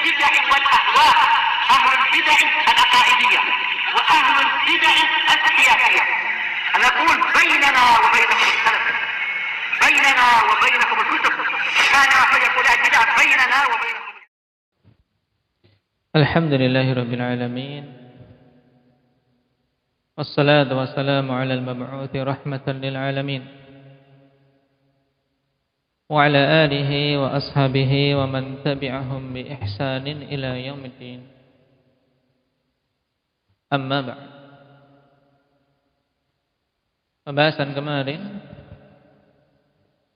البدع والأهواء، أهل البدع العقائدية وأهل البدع السياسية. نقول بيننا وبينكم السلف، بيننا وبينكم الكتب، كان فيقول البدع بيننا وبينكم. الحمد لله رب العالمين، والصلاة والسلام على المبعوث رحمة للعالمين وعلى آله وأصحابه ومن تبعهم بإحسان إلى يوم الدين. Amma ba'd. Pembahasan kemarin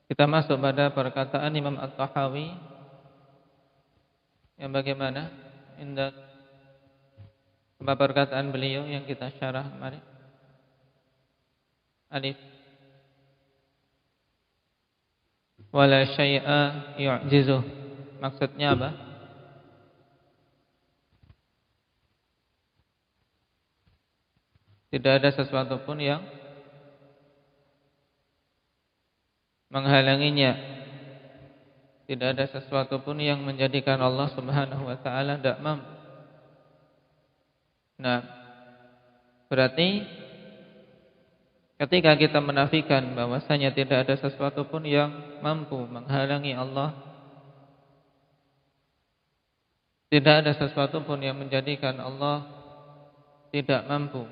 kita masuk pada perkataan Imam At-Tahawi yang bagaimana indah perkataan beliau yang kita syarah kemarin. Alif wala syai'a yu'jizuh. Maksudnya apa? Tidak ada sesuatu pun yang menghalanginya. Tidak ada sesuatu pun yang menjadikan Allah Subhanahu wa taala tidak mampu. Nah, berarti ketika kita menafikan bahwasanya tidak ada sesuatu pun yang mampu menghalangi Allah, tidak ada sesuatu pun yang menjadikan Allah tidak mampu,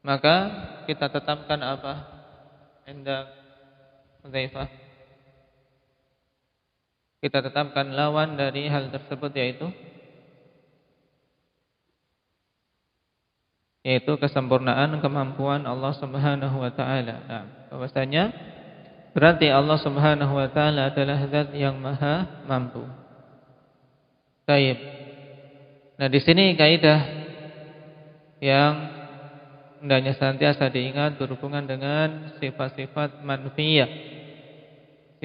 maka kita tetapkan apa? Indah Hudzaifah. Kita tetapkan lawan dari hal tersebut yaitu kesempurnaan kemampuan Allah Subhanahu wa taala. Nah, bahwasanya berarti Allah Subhanahu wa taala adalah zat yang maha mampu. Baik. Nah, di sini kaidah yang hendaknya senantiasa diingat berhubungan dengan sifat-sifat manfiyah,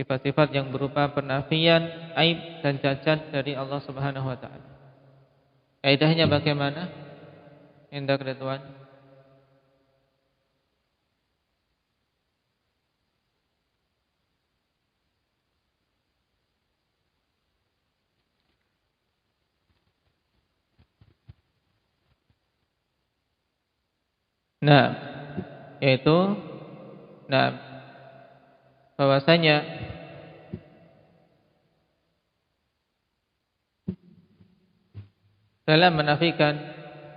sifat-sifat yang berupa penafian aib dan cacat dari Allah Subhanahu wa taala. Kaidahnya bagaimana? Indah Ridwan. Nah, yaitu bahwasanya dalam menafikan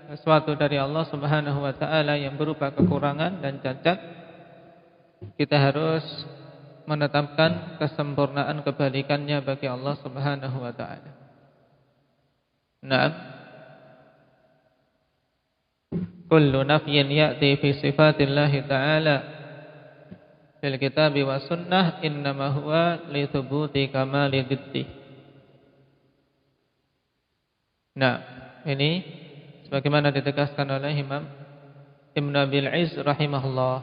sesuatu dari Allah Subhanahu wa taala yang berupa kekurangan dan cacat, kita harus menetapkan kesempurnaan kebalikannya bagi Allah Subhanahu wa taala. Naam. Kullu nafyin ya'ti fi sifatillahi ta'ala fil kitabi wa sunnah innama huwa li thubuti kamali diddih. Nah, ini sebagaimana ditegaskan oleh Imam Ibn Abil Izz rahimahullah.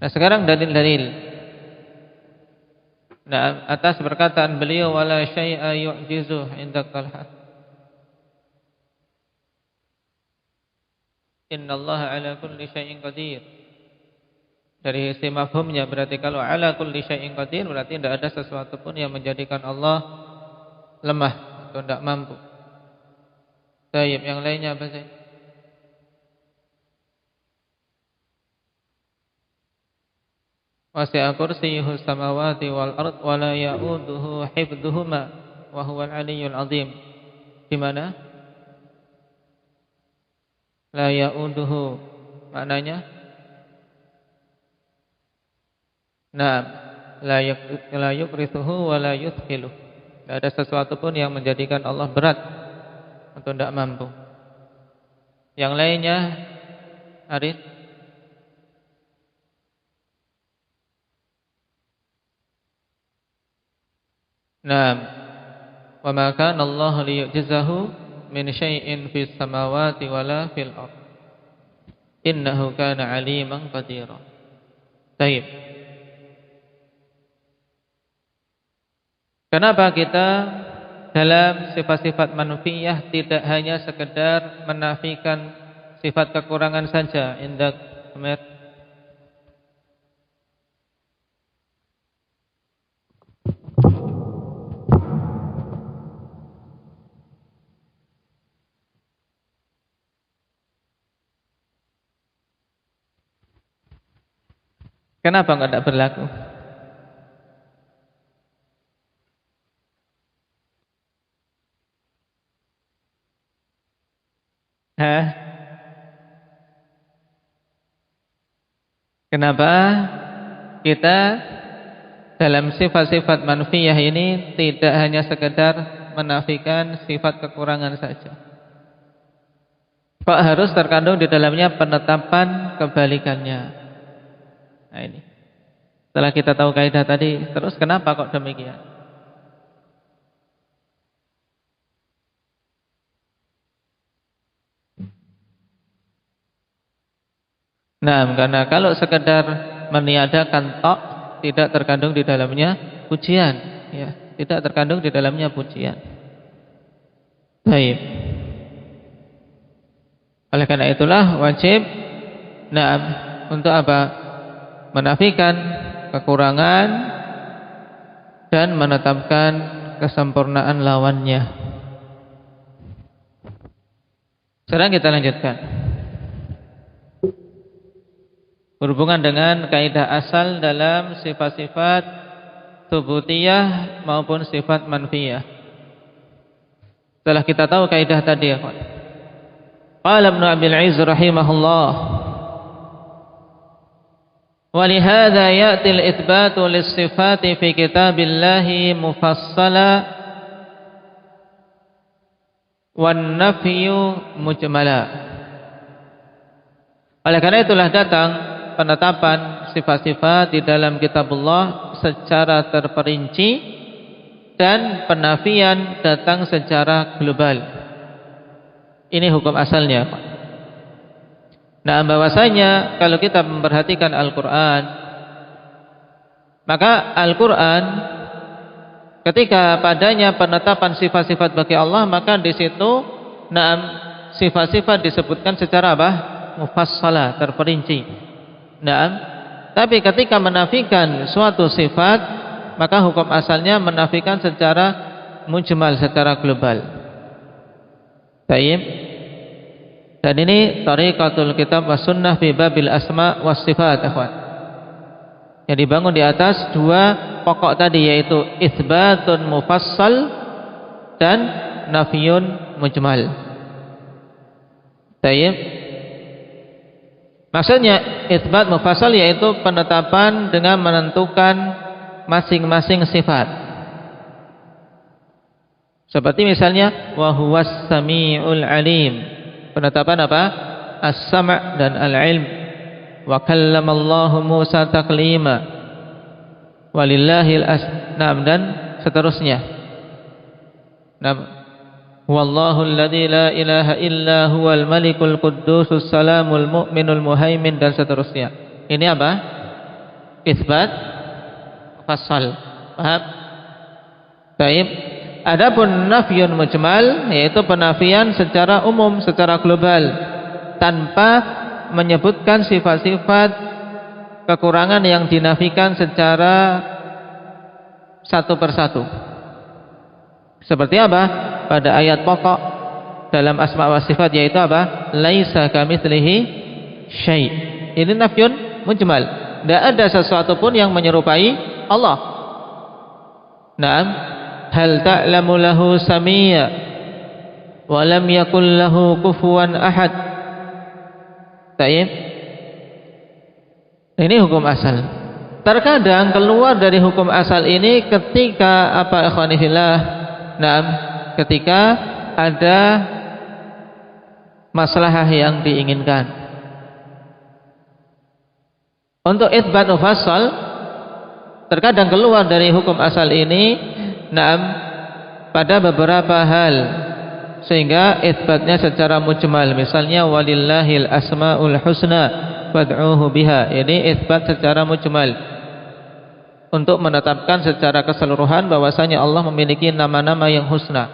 Nah, sekarang dalil-dalil. Nah, atas perkataan beliau wala syai'a yu'jizuh inda qalhah. Innallaha ala kulli syai'in qadir. Dari sisi mafhumnya berarti kalau ala kulli syai'in qadir berarti tidak ada sesuatu pun yang menjadikan Allah lemah atau tidak mampu. Baik, yang lainnya apa sih? Wasi'a kursiyyuhu samawati wal ard wa la ya'uduhu hifdhuhuma wa huwal 'aliyyul 'azim. Di mana? La ya'uduhu maknanya la yukrithuhu wa la yuthqiluh. Tidak ada sesuatu pun yang menjadikan Allah berat atau tidak mampu. Yang lainnya, Arif. Naam. Wa ma kana Allah liyu'jizahu min syai'in fis samawati wala fil ard. Innahu kana 'aliman qadira. Baik. Kenapa kita dalam sifat-sifat manfiyah tidak hanya sekedar menafikan sifat kekurangan saja? Indah Umar. Kenapa enggak berlaku? Hah? Kenapa kita dalam sifat-sifat manfiyah ini tidak hanya sekedar menafikan sifat kekurangan saja? Kok harus terkandung di dalamnya penetapan kebalikannya? Nah ini. Setelah kita tahu kaidah tadi, terus kenapa kok demikian? Nah, karena kalau sekedar meniadakan tok, tidak terkandung di dalamnya pujian, ya, tidak terkandung di dalamnya pujian. Baik. Oleh karena itulah wajib, untuk apa? Menafikan kekurangan dan menetapkan kesempurnaan lawannya. Sekarang kita lanjutkan. Berhubungan dengan kaidah asal dalam sifat-sifat tsubutiyah maupun sifat manfiyah. Setelah kita tahu kaidah tadi, ya, qala Ibnu Abil Izz rahimahullah, wa lihadza ya'ti al-itsbatu lis-sifati fi kitabillahi mufassala wan nafyu mujmala. Oleh karena itulah datang penetapan sifat-sifat di dalam kitabullah secara terperinci dan penafian datang secara global. Ini hukum asalnya. Nah, bahwasanya kalau kita memperhatikan Al-Qur'an, maka Al-Qur'an ketika padanya penetapan sifat-sifat bagi Allah, maka di situ sifat-sifat disebutkan secara apa? Mufassalah, terperinci. Tapi ketika menafikan suatu sifat, maka hukum asalnya menafikan secara mujmal, secara global. Baik. Dan ini tariqatul kitab was sunnah fi babil asma was sifat, akhwan. Yang dibangun di atas dua pokok tadi, yaitu itsbatun mufassal dan nafiyun mujmal. Baik. Maksudnya itsbat mufassal yaitu penetapan dengan menentukan masing-masing sifat. Seperti misalnya wa huwas samiul alim. Penetapan apa? As-sam' dan al-ilm. Wa kallamallahu Musa taklima. Walillahil asnam, dan seterusnya. Wallahu alladzi la ilaha illa huwal malikul quddusus salamul mu'minul muhaimin, dan seterusnya. Ini apa? Itsbat mufassal. Paham? Baik. Adapun nafyun mujmal yaitu penafian secara umum, secara global, tanpa menyebutkan sifat-sifat kekurangan yang dinafikan secara satu persatu. Seperti apa? Pada ayat pokok dalam asma wa sifat, yaitu apa? Laisa kamitslihi syai'. Ini nafyun mujmal. Tidak ada sesuatu pun yang menyerupai Allah. Naam, hal ta'lamu lahu samia wa lam yakul lahu kufuwan ahad. Baik. Ini hukum asal. Terkadang keluar dari hukum asal ini ketika apa, ikhwani fillah? Naam, ketika ada maslahah yang diinginkan. Untuk itsbat mufassal terkadang keluar dari hukum asal ini, pada beberapa hal, sehingga itsbatnya secara mujmal. Misalnya walillahil asmaul husna fad'uhu biha. Ini itsbat secara mujmal untuk menetapkan secara keseluruhan bahwasanya Allah memiliki nama-nama yang husna.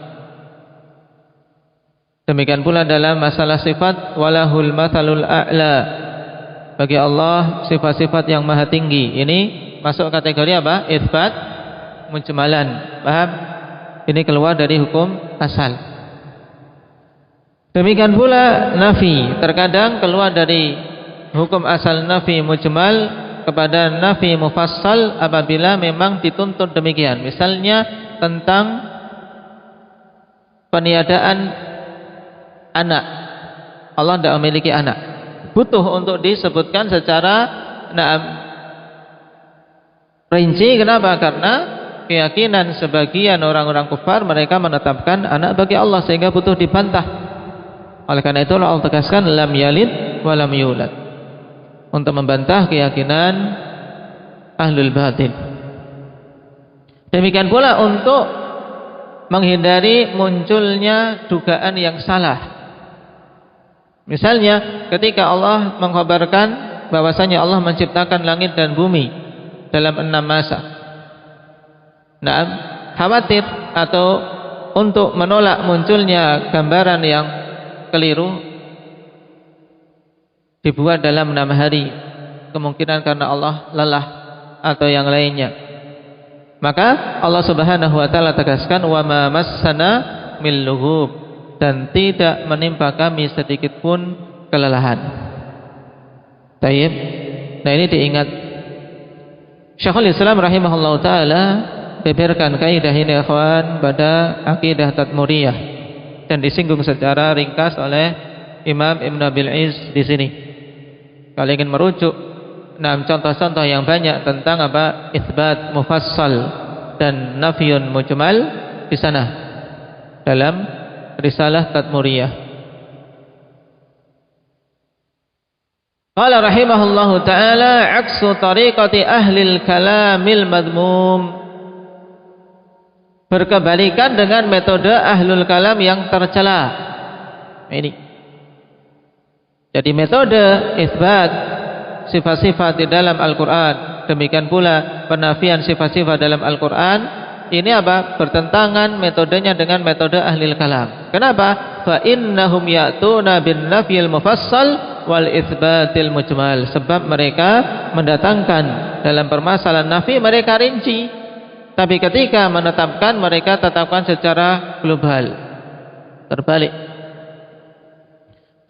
Demikian pula dalam masalah sifat, walahul matsalul a'la. Bagi Allah sifat-sifat yang maha tinggi. Ini masuk kategori apa? Itsbat mujmalan. Paham? Ini keluar dari hukum asal. Demikian pula nafi, terkadang keluar dari hukum asal nafi mujmal kepada nafi mufassal apabila memang dituntut demikian. Misalnya tentang peniadaan anak. Allah tidak memiliki anak. Butuh untuk disebutkan secara rinci. Kenapa? Karena keyakinan sebagian orang-orang kufar, mereka menetapkan anak bagi Allah, sehingga butuh dibantah. Oleh karena itu Allah tegaskan lam yalid wa lam yulad, untuk membantah keyakinan ahlul batil. Demikian pula untuk menghindari munculnya dugaan yang salah. Misalnya ketika Allah mengkhabarkan bahwasanya Allah menciptakan langit dan bumi dalam 6 masa. Khawatir atau untuk menolak munculnya gambaran yang keliru, dibuat dalam 6 hari, kemungkinan karena Allah lelah atau yang lainnya. Maka Allah Subhanahu wa taala tegaskan wa ma massana min lughub, dan tidak menimpa kami sedikit pun kelelahan. Tayyib. Nah, ini diingat. Syekhul Islam rahimahullahu taala beberkan kaidah ini ikhwan pada akidah Tadmuriyah, dan disinggung secara ringkas oleh Imam Ibn Abil Iz di sini. Kalau ingin merujuk contoh-contoh yang banyak tentang itsbat mufassal dan nafyun mujmal di sana dalam risalah Tadmuriyah. Qala rahimahullahu taala aksu tariqati ahlil kalamil madmum, berkebalikan dengan metode ahlul kalam yang tercela. Ini jadi metode isbat sifat-sifat di dalam Al-Quran, demikian pula penafian sifat-sifat dalam Al-Quran. Ini bertentangan metodenya dengan metode ahlil kalam. Kenapa? Fa innahum ya'tuna bin nafyil mufassal wal itsbatil mujmal. Sebab mereka mendatangkan dalam permasalahan nafi mereka rinci, tapi ketika menetapkan mereka tetapkan secara global. Terbalik.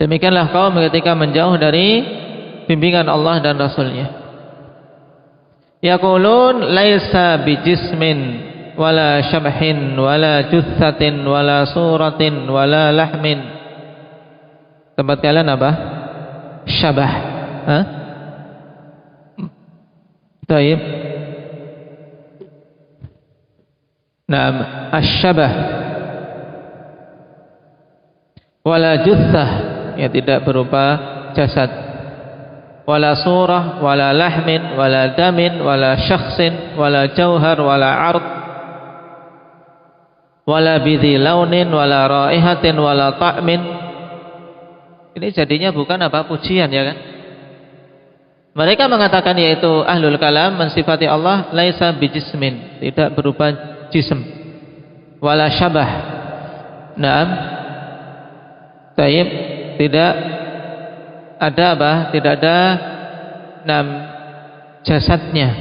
Demikianlah kaum ketika menjauh dari bimbingan Allah dan Rasulnya. Yaqulun laisa bijismin wala syabhin wala juthatin wala suratin wala lahmin. Tempat kalian apa? Syabah. Taib. Naam, asy-syabah. Wala juthah, ya tidak berupa jasad. Wala surah, wala lahmin, wala damin, wala syakhsin, wala jauhar, wala ard, wala bidhi launin, wala raihatin, wala ta'min. Ini jadinya bukan pujian, ya kan? Mereka mengatakan, yaitu ahlul kalam mensifati Allah laisa bijismin, tidak berupa jism, wala syabah. Naam. Taib, tidak ada tidak ada jasadnya.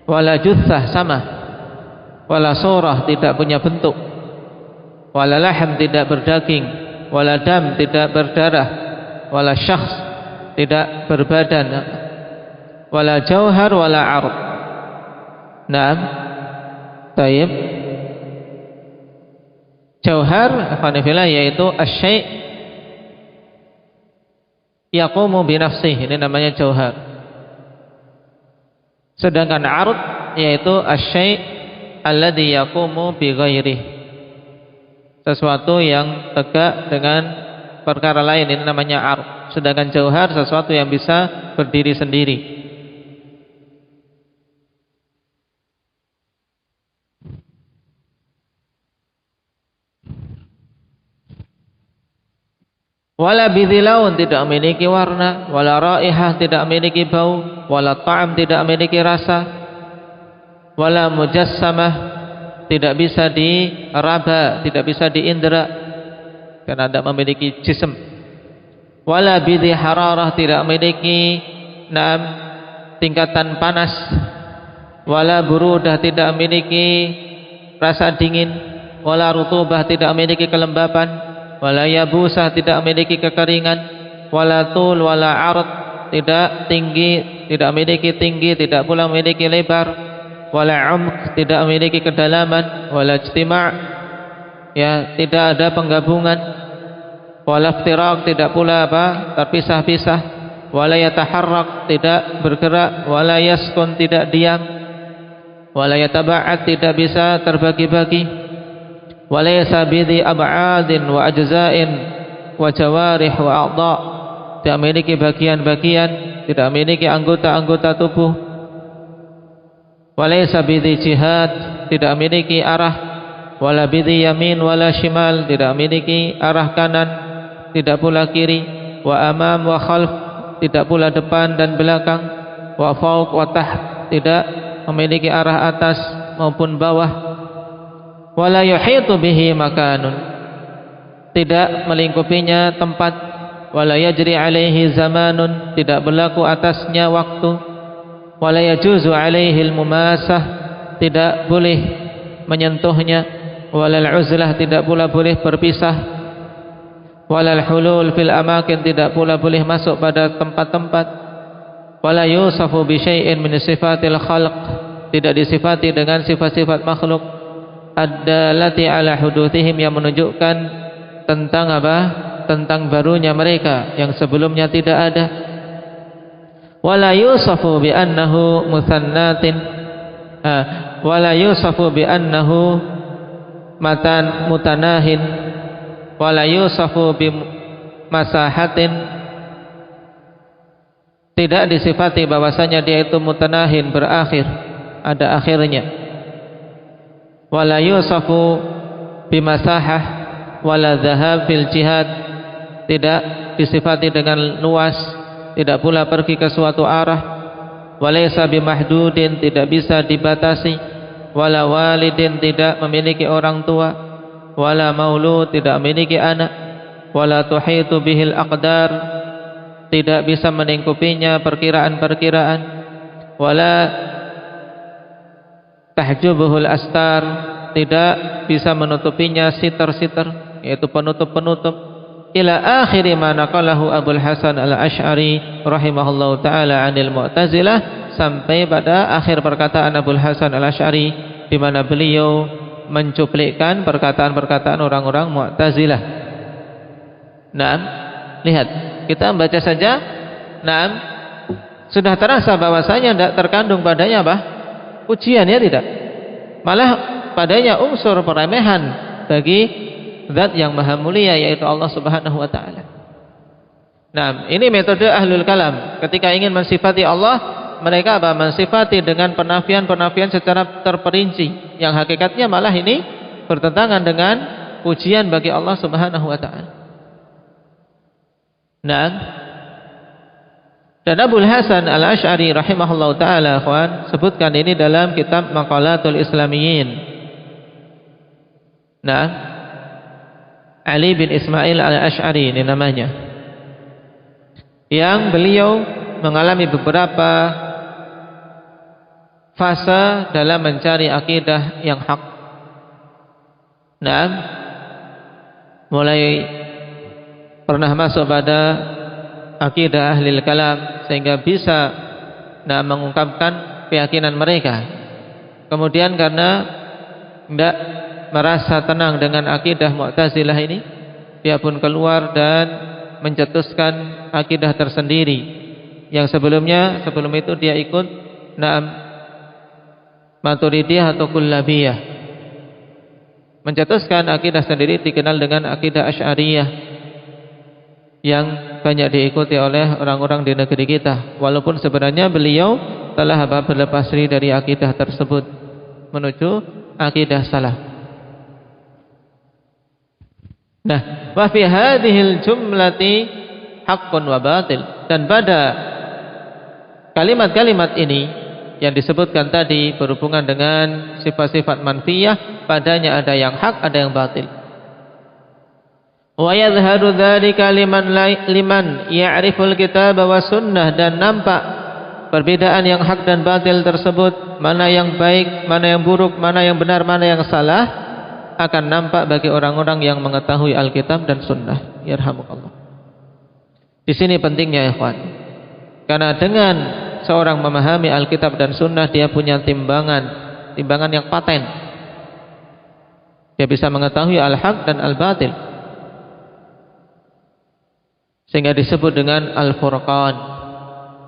Wala juthah, sama. Wala surah, tidak punya bentuk. Wala lahm, tidak berdaging. Wala dam, tidak berdarah. Wala syakhs, tidak berbadan. Wala jauhar, wala ard. Naam. Taib. Jauhar afanifillah, yaitu asy-syai' yaqumu binafsihi, ini namanya jauhar. Sedangkan ard yaitu asy-syai' alladzi yaqumu bi ghairihi, sesuatu yang tegak dengan perkara lain, ini namanya ard. Sedangkan jauhar sesuatu yang bisa berdiri sendiri. Wala bidhilaun, tidak memiliki warna. Wala raihah, tidak memiliki bau. Wala ta'am, tidak memiliki rasa. Wala mujassamah, tidak bisa diraba, tidak bisa diindra, karena tidak memiliki jism. Wala bidhi hararah, tidak memiliki tingkatan panas. Wala burudah, tidak memiliki rasa dingin. Wala rutubah, tidak memiliki kelembapan. Wala yabusah, tidak memiliki kekeringan. Wala tul, wala ard, tidak tinggi, tidak memiliki tinggi, tidak pula memiliki lebar, wala umq, tidak memiliki kedalaman, wala ijtima', ya, tidak ada penggabungan, wala iftiraq, tidak pula terpisah-pisah, wala yataharrak, tidak bergerak, wala yaskun, tidak diam, wala yataba'ad, tidak bisa terbagi-bagi, wala yasabidi ab'adin wa ajza'in wa jawarih wa a'dha', tidak memiliki bagian-bagian, tidak memiliki anggota-anggota tubuh, wala yasabidi jihad, tidak memiliki arah, wala bidi yamin wala shimal, tidak memiliki arah kanan, tidak pula kiri, wa amam wa khalf, tidak pula depan dan belakang, wa fauq wa taht, tidak memiliki arah atas maupun bawah, wala yuhitu bihi makanun, tidak melingkupinya tempat, wala yajri alaihi zamanun, tidak berlaku atasnya waktu, wala yajuzu alaihi al-mumasah, tidak boleh menyentuhnya, wala al-uzlah, tidak pula boleh berpisah, wala al-hulul fil amakin, tidak pula boleh masuk pada tempat-tempat, wala yusafu bi syai'in min sifatil khalq, tidak disifati dengan sifat-sifat makhluk, ad-dalati ala huduthihim, yang menunjukkan tentang tentang barunya mereka yang sebelumnya tidak ada, wala yusafu bi annahu muthannatin, wala yusafu bi annahu mutanahin, wala yusafu bi masahatin, tidak disifati bahwasanya dia itu mutanahin, berakhir, ada akhirnya, wala yusafu bi masahah, wala dhahab fil jihad, tidak disifati dengan luas, tidak pula pergi ke suatu arah, walaysa bimahdudin, tidak bisa dibatasi, wala walidin, tidak memiliki orang tua, wala maulud, tidak memiliki anak, wala tuhitu bihil aqdar, tidak bisa melingkupinya perkiraan-perkiraan, wala tahjubuhul astar, tidak bisa menutupinya sitar-sitar, yaitu penutup-penutup, ila akhiri ma naqalahu Abul Hasan Al-Asy'ari rahimahullahu taala 'anil Mu'tazilah, sampai pada akhir perkataan Abul Hasan Al-Asy'ari di mana beliau mencuplikkan perkataan-perkataan orang-orang Mu'tazilah. Naam, lihat, kita membaca saja. Naam, sudah terasa bahwasanya tidak terkandung padanya pujian, ya tidak? Malah padanya unsur peremehan bagi Zat yang maha mulia, yaitu Allah subhanahu wa ta'ala. Nah, ini metode ahlul kalam. Ketika ingin mensifati Allah, mereka mensifati dengan penafian-penafian secara terperinci, yang hakikatnya malah ini bertentangan dengan pujian bagi Allah subhanahu wa ta'ala. Nah, dan Abul Hasan Al-Asy'ari rahimahullahu ta'ala, sebutkan ini dalam kitab Maqalatul Islamiyyin. Nah, Ali bin Ismail Al-Asy'ari ini namanya, yang beliau mengalami beberapa fase dalam mencari akidah yang hak. Nah, mulai pernah masuk pada akidah ahlil kalam sehingga bisa mengungkapkan keyakinan mereka. Kemudian karena tidak merasa tenang dengan akidah Mu'tazilah ini, dia pun keluar dan mencetuskan akidah tersendiri, yang sebelum itu dia ikut Maturidiyah atau Kullabiyah, mencetuskan akidah sendiri dikenal dengan akidah Asy'ariyah, yang banyak diikuti oleh orang-orang di negeri kita, walaupun sebenarnya beliau telah berlepas diri dari akidah tersebut menuju akidah salaf. Nah, wa fi hadhil jumlati haqqun wa batil, dan pada kalimat-kalimat ini yang disebutkan tadi berhubungan dengan sifat-sifat manfiyah, padanya ada yang hak, ada yang batil. Wa yadhharu dzalika liman ya'riful kitab wa sunnah, dan nampak perbedaan yang hak dan batil tersebut, mana yang baik, mana yang buruk, mana yang benar, mana yang salah, akan nampak bagi orang-orang yang mengetahui Alkitab dan Sunnah. Yarhamukallah. Di sini pentingnya, ikhwan, Karena dengan seorang memahami Alkitab dan Sunnah, dia punya timbangan yang paten. Dia bisa mengetahui al-haq dan al-batil, sehingga disebut dengan al-furqan.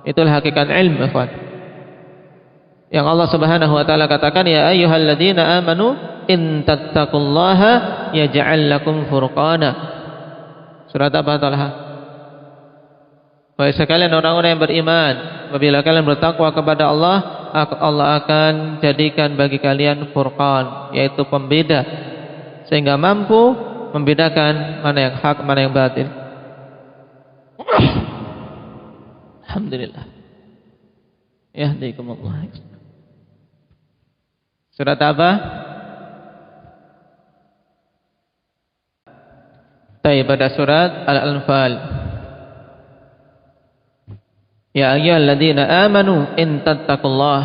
Itulah hakikat ilmu, ikhwan. Yang Allah Subhanahu wa taala katakan, ya ayyuhalladzina amanu in tattaqullaha yaj'al lakum furqana. Surat apa Talha? Wahai sekalian orang-orang yang beriman, apabila kalian bertakwa kepada Allah, Allah akan jadikan bagi kalian furqan, yaitu pembeda, sehingga mampu membedakan mana yang hak, mana yang batil. Alhamdulillah. Yahdikumullah. Surat apa? Pada surat Al-Anfal. Ya ayyuhalladzina amanu in tattaqullah.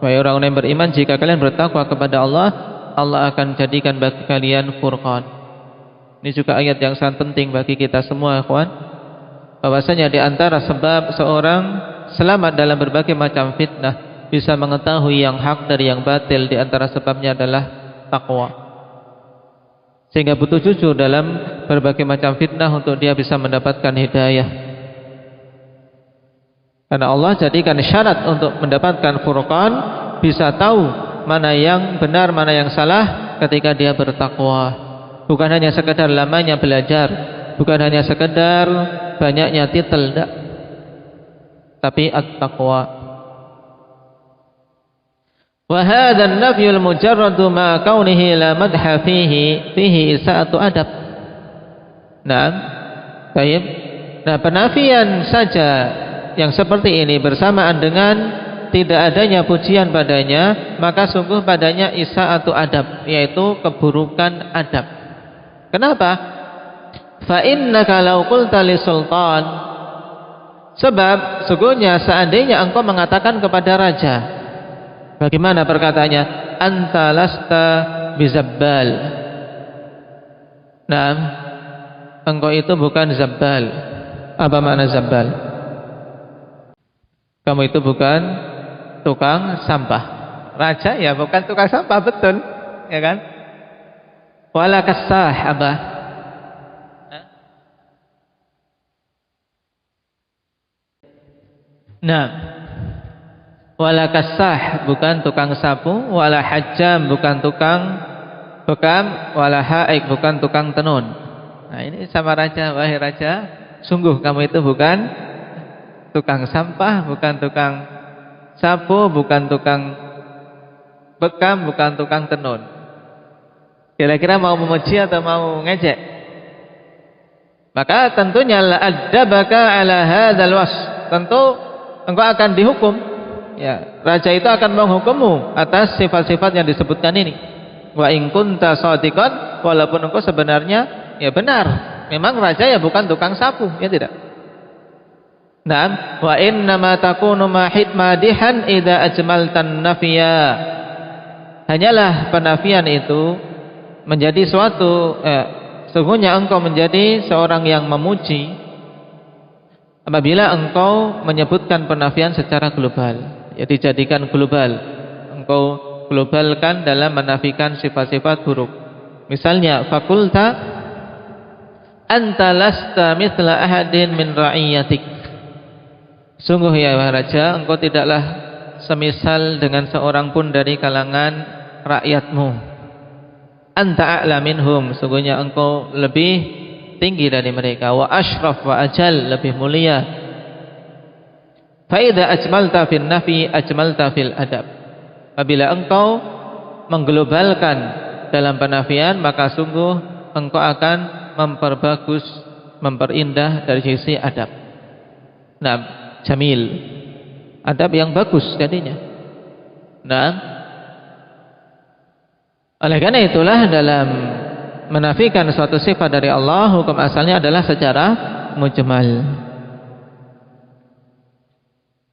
Wahai orang yang beriman, jika kalian bertakwa kepada Allah, Allah akan jadikan bagi kalian furqan. Ini juga ayat yang sangat penting bagi kita semua, ikhwan. Bahwasanya di antara sebab seorang selamat dalam berbagai macam fitnah, bisa mengetahui yang hak dari yang batil, di antara sebabnya adalah takwa. Sehingga butuh jujur dalam berbagai macam fitnah untuk dia bisa mendapatkan hidayah. Karena Allah jadikan syarat untuk mendapatkan furqan, bisa tahu mana yang benar, mana yang salah ketika dia bertakwa. Bukan hanya sekedar lamanya belajar, bukan hanya sekedar banyaknya titel, enggak. Tapi at-taqwa. Wa hadha an-nafyu al-mujarradu ma kaunihi la madha fihi isa'atu adab. Naam. Baik. Nah, penafian saja yang seperti ini bersamaan dengan tidak adanya pujian padanya, maka sungguh padanya isa'atu adab, yaitu keburukan adab. Kenapa? Fa innaka law qulta li sultan, sebab sungguhnya seandainya engkau mengatakan kepada raja, bagaimana perkataannya? Anta lasta bizabbal. Nah, engkau itu bukan zabbal. Apa makna zabbal? Kamu itu bukan tukang sampah. Raja ya bukan tukang sampah, betul, ya kan? Wala kasah apa? Nah, wala kasah bukan tukang sapu, wala hajjam bukan tukang bekam, wala haik bukan tukang tenun. Nah, ini sama raja, wahai raja, sungguh kamu itu bukan tukang sampah, bukan tukang sapu, bukan tukang bekam, bukan tukang tenun. Kira-kira mau memuji atau mau ngejek? Maka tentunya la adabaka ala hadzal wasf. Tentu engkau akan dihukum. Ya, raja itu akan menghukummu atas sifat-sifat yang disebutkan ini. Wa in kunta shadiqan, walaupun engkau sebenarnya ya benar. Memang raja ya bukan tukang sapu, ya tidak. Naam, wa inna ma takunu madihan idza ajmaltan nafiya. Hanyalah penafian itu menjadi suatu sesungguhnya engkau menjadi seorang yang memuji apabila engkau menyebutkan penafian secara global, ya dijadikan global. Engkau globalkan dalam menafikan sifat-sifat buruk. Misalnya fakulta anta lasta mithla ahadin min ra'iyatik. Sungguh ya raja, engkau tidaklah semisal dengan seorang pun dari kalangan rakyatmu. Anta a'la minhum, sungguhnya engkau lebih tinggi dari mereka. Wa ashraf wa ajal, lebih mulia. Fa idza ajmalta fil nafi ajmalta fil adab. Apabila engkau mengglobalkan dalam penafian, maka sungguh engkau akan memperbagus, memperindah dari sisi adab. Nah, jamil, adab yang bagus jadinya. Nah, oleh karena itulah dalam menafikan suatu sifat dari Allah, hukum asalnya adalah secara mujmal.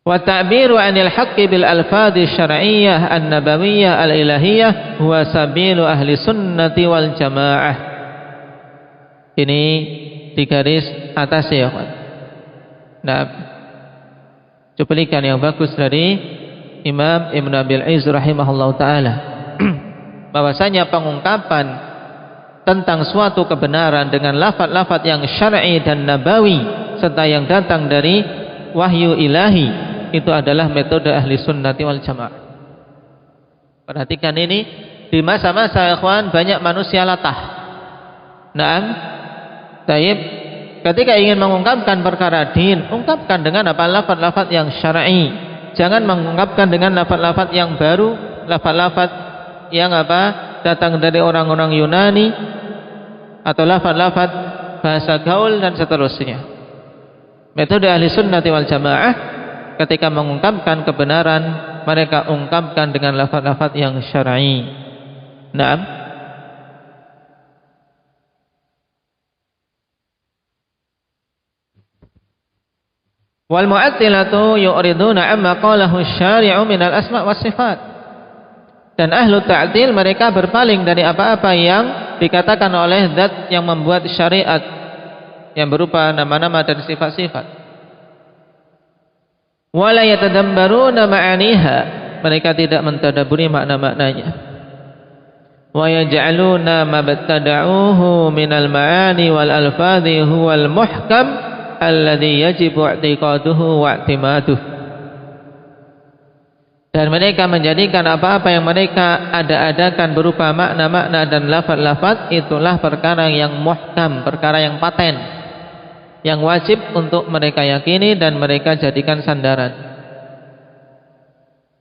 Wa ta'biru 'anil haqqi bil alfadhi syar'iyyah an-nabawiyyah al-ilahiyyah huwa sabilu ahli sunnati wal jamaah. Ini di garis atas ya, Pak. Nah, cuplikan yang bagus dari Imam Ibn Abil Izz rahimahullah ta'ala bahwasanya pengungkapan tentang suatu kebenaran dengan lafaz-lafaz yang syar'i dan nabawi serta yang datang dari wahyu ilahi, itu adalah metode ahli sunnati wal jamaah. Perhatikan ini, di masa-masa ikhwan banyak manusia latah. Naam, taib, ketika ingin mengungkapkan perkara din, ungkapkan dengan apa? Lafaz-lafaz yang syar'i. Jangan mengungkapkan dengan lafaz-lafaz yang baru, lafaz-lafaz yang apa? Datang dari orang-orang Yunani atau lafaz-lafaz bahasa gaul dan seterusnya. Metode ahli sunnati wal jamaah ketika mengungkapkan kebenaran, mereka ungkapkan dengan lafaz-lafaz yang syar'i. Naam. Wal mu'attilatu yu'riduna amma qalahu asy-syari'u minal asma' was sifat. Dan ahlu ta'til mereka berpaling dari apa-apa yang dikatakan oleh zat yang membuat syariat yang berupa nama-nama dan sifat-sifat. Wala yatadabbaruna ma'aniha, mereka tidak mentadabburi makna-maknanya. Wa yaj'aluna ma battada'uhu minal ma'ani wal alfadhi huwal muhkam alladhi yajibu i'tiqaduhu wa i'timaduhu. Dan mereka menjadikan apa-apa yang mereka ada-adakan berupa makna-makna dan lafaz-lafaz itulah perkara yang muhkam, perkara yang paten, yang wajib untuk mereka yakini dan mereka jadikan sandaran.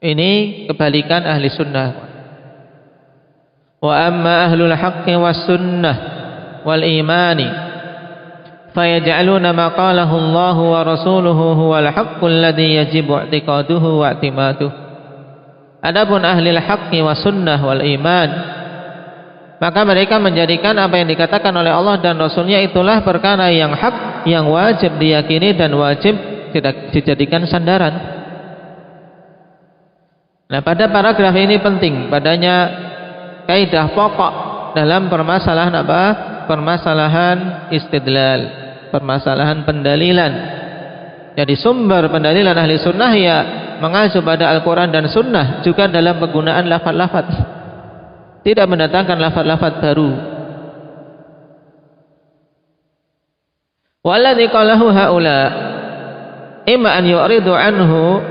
Ini kebalikan ahli sunnah. Wa amma ahlul haqqi was sunnah wal imani fayaj'aluna ma qalahu Allah wa rasuluhu huwal haqqul ladzi yajibu i'tiqaduhu wa i'timaduhu. Adapun ahli al-haqqi wa sunnah wal iman, maka mereka menjadikan apa yang dikatakan oleh Allah dan Rasulnya itulah perkara yang hak, yang wajib diyakini dan wajib dijadikan sandaran. Nah, pada paragraf ini penting, padanya kaidah pokok dalam permasalahan apa? Permasalahan istidlal, permasalahan pendalilan. Jadi sumber pendalilan ahli sunnah ya mengacu pada Al-Quran dan Sunnah, juga dalam penggunaan lafaz-lafaz, tidak mendatangkan lafaz-lafaz baru. Walladzi qalahu haula imma an yu'ridu anhu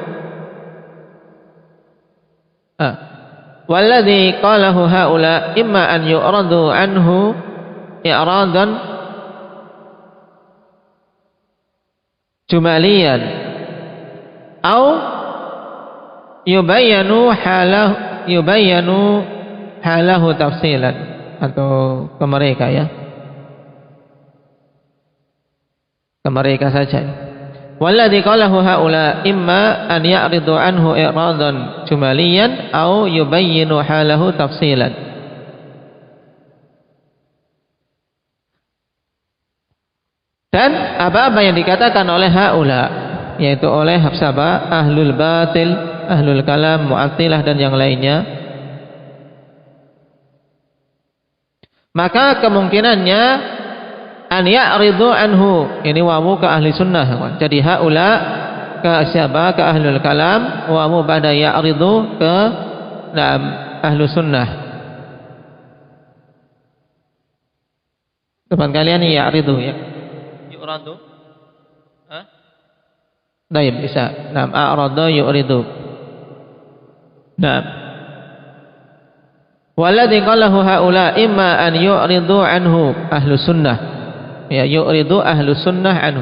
walladzi qalahu haula imma an yu'radu anhu i'radan jumaliyan au yubayyanu halahu tafsilan, atau ke mereka ya, ke mereka saja. Walladzi qalahu haula imma an ya'ridu anhu i'radan jumaliyan au yubayyinu halahu tafsilan. Dan apa-apa yang dikatakan oleh haula, yaitu oleh habsaba ahlul batil, ahlul kalam, mu'attilah dan yang lainnya, maka kemungkinannya an ya'ridu anhu, ini wawu ke ahli sunnah. Jadi haula ke siapa? Ke ahlul kalam, wawu pada ya'ridu ke ahlu sunnah. Teman kalian ya'ridu ya, yu'radu, baik, bisa. Naam, a'rada yu'ridu. Naam. Walladzi qalahu haula imma an yu'ridu anhu ahlu sunnah. Ya, yu'ridu ahlu sunnah anhu.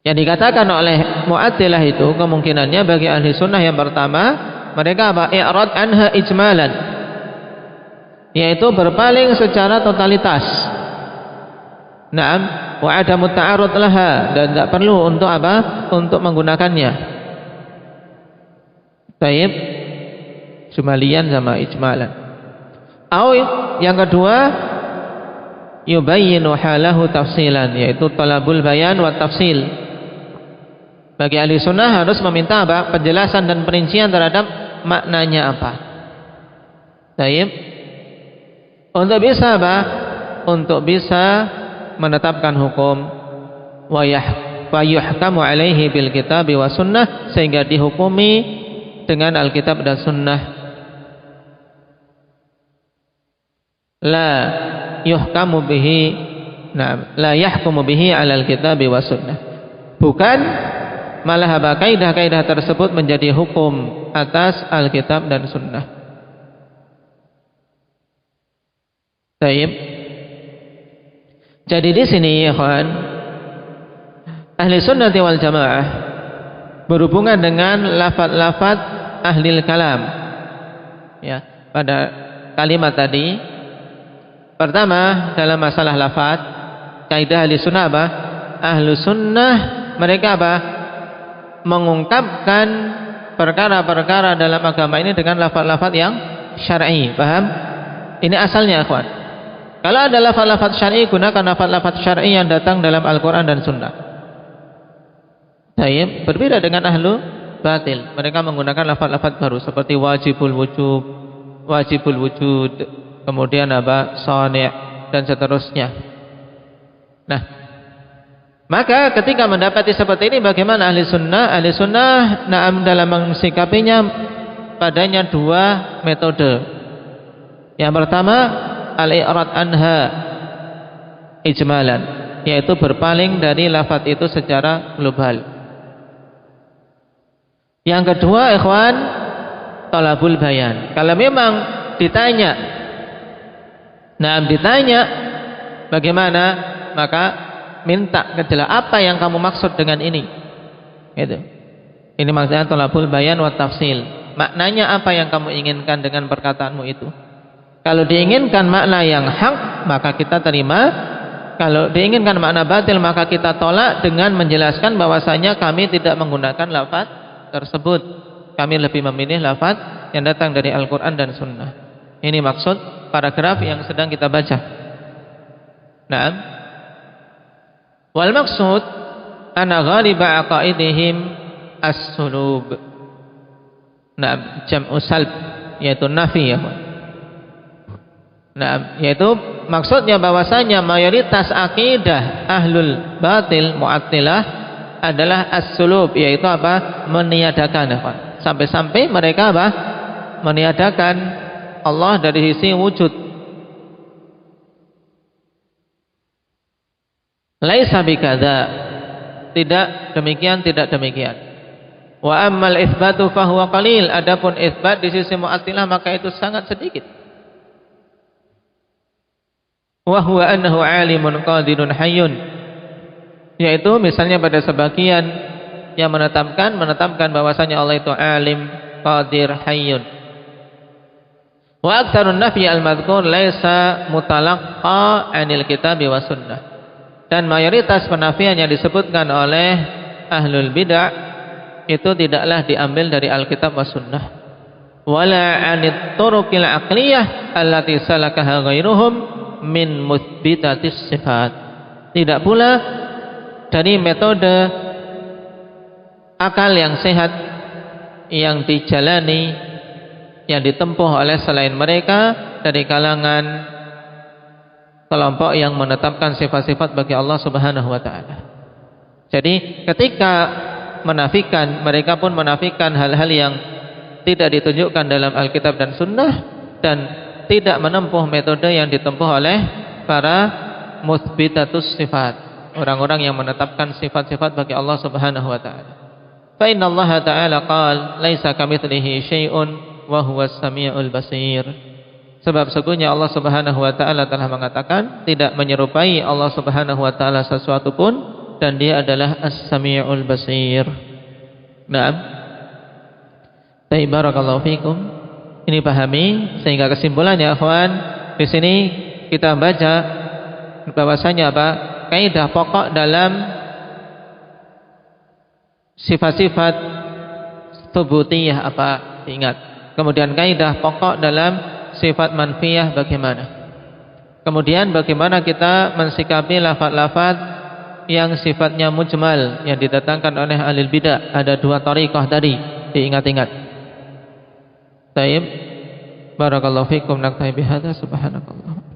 Yang dikatakan oleh Mu'attilah itu kemungkinannya bagi ahli sunnah yang pertama, mereka apa? I'rad anha ijmalan, yaitu berpaling secara totalitas. Naam, wa adamu ta'arud laha, dan tidak perlu untuk apa? Untuk menggunakannya. Taib, jumalian sama ijmalan. Atau yang kedua, yubayyinu halahu tafsilan, yaitu talabul bayan wa tafsil. Bagi ahli sunnah harus meminta apa? Penjelasan dan perincian terhadap maknanya apa. Taib, untuk bisa apa? Untuk bisa menetapkan hukum, fayuhkamu alaihi bil kitab wa sunnah, sehingga dihukumi dengan Alkitab dan Sunnah. La yuhkamu bihi, la yahkumu bihi alal kitab wa sunnah. Bukan malah kaidah-kaidah tersebut menjadi hukum atas Alkitab dan Sunnah. Baik. Jadi di sini ya kawan, ahli sunnah wal jamaah berhubungan dengan lafaz-lafaz ahli kalam. Ya, pada kalimat tadi, pertama dalam masalah lafaz, kaidah ahli sunnah apa? Ahli sunnah mereka apa? Mengungkapkan perkara-perkara dalam agama ini dengan lafaz-lafaz yang syar'i. Paham? Ini asalnya, ikhwan. Kalau ada lafaz-lafaz syar'i, gunakan lafaz-lafaz syar'i yang datang dalam Al-Qur'an dan Sunnah. Baik, berbeda dengan ahlu batil. Mereka menggunakan lafaz-lafaz baru seperti wajibul wujub, wajibul wujud, kemudian apa? Shani' dan seterusnya. Nah, maka ketika mendapati seperti ini, bagaimana ahli sunnah? Ahli sunnah dalam mensikapinya padanya dua metode. Yang pertama, al-i'rad anha ijmalan, yaitu berpaling dari lafaz itu secara global. Yang kedua, ikhwan, talabul bayan. Kalau memang ditanya bagaimana, maka minta kejelas apa yang kamu maksud dengan ini. Gitu. Ini maksudnya talabul bayan wa tafsil. Maknanya apa yang kamu inginkan dengan perkataanmu itu? Kalau diinginkan makna yang hak, maka kita terima. Kalau diinginkan makna batil, maka kita tolak dengan menjelaskan bahwasanya kami tidak menggunakan lafaz tersebut. Kami lebih memilih lafaz yang datang dari Al-Quran dan Sunnah. Ini maksud paragraf yang sedang kita baca. Naam. Wal maksud ana ghaliba aqaidihim as-sulub. Naam, jam'u salb, yaitu nafi, ya. Nah, yaitu maksudnya bahwasanya mayoritas akidah ahlul batil mu'attilah adalah as-sulub, yaitu apa? Meniadakan, apa? Sampai-sampai mereka apa? Meniadakan Allah dari sisi wujud. Laisa bikadza, tidak demikian, tidak demikian. Wa ammal itsbatu fahuwa qalil, adapun itsbat di sisi mu'attilah maka itu sangat sedikit. Wa huwa annahu alimun qadirun hayyun, yaitu misalnya pada sebagian yang menetapkan bahwasanya Allah itu alim, qadir, hayyun. Wa aktsarun nafyi al-madhkur laisa mutalaqqa 'anil kitabi was sunnah, dan mayoritas penafian yang disebutkan oleh ahlul bid'ah itu tidaklah diambil dari Alkitab was sunnah, wala 'anit turuqil aqliyah allati salakaha ghairuhum min mutsbitatis sifat, tidak pula dari metode akal yang sehat yang dijalani, yang ditempuh oleh selain mereka dari kalangan kelompok yang menetapkan sifat-sifat bagi Allah Subhanahu wa taala. Jadi ketika menafikan, mereka pun menafikan hal-hal yang tidak ditunjukkan dalam Alkitab dan Sunnah, dan tidak menempuh metode yang ditempuh oleh para mutsbitatus sifat, orang-orang yang menetapkan sifat-sifat bagi Allah Subhanahu wa taala. Fa inna Allah ta'ala qala laisa kamitslihi syai'un wa huwas samiul basir. Sebab sesungguhnya Allah Subhanahu wa taala telah mengatakan tidak menyerupai Allah Subhanahu wa taala sesuatu pun, dan Dia adalah As-Sami'ul Basir. Naam. Barakallahu fikum. Ini pahami, sehingga kesimpulannya ikhwan, di sini kita baca bahwasanya apa? Kaidah pokok dalam sifat-sifat tsubutiyah apa? Ingat. Kemudian kaidah pokok dalam sifat manfiyah bagaimana? Kemudian bagaimana kita mensikapi lafaz-lafaz yang sifatnya mujmal yang didatangkan oleh ahli bidah? Ada dua thariqah tadi, diingat-ingat. Baik, barakallahu fikum, naktafi bihadza, subhanakallah.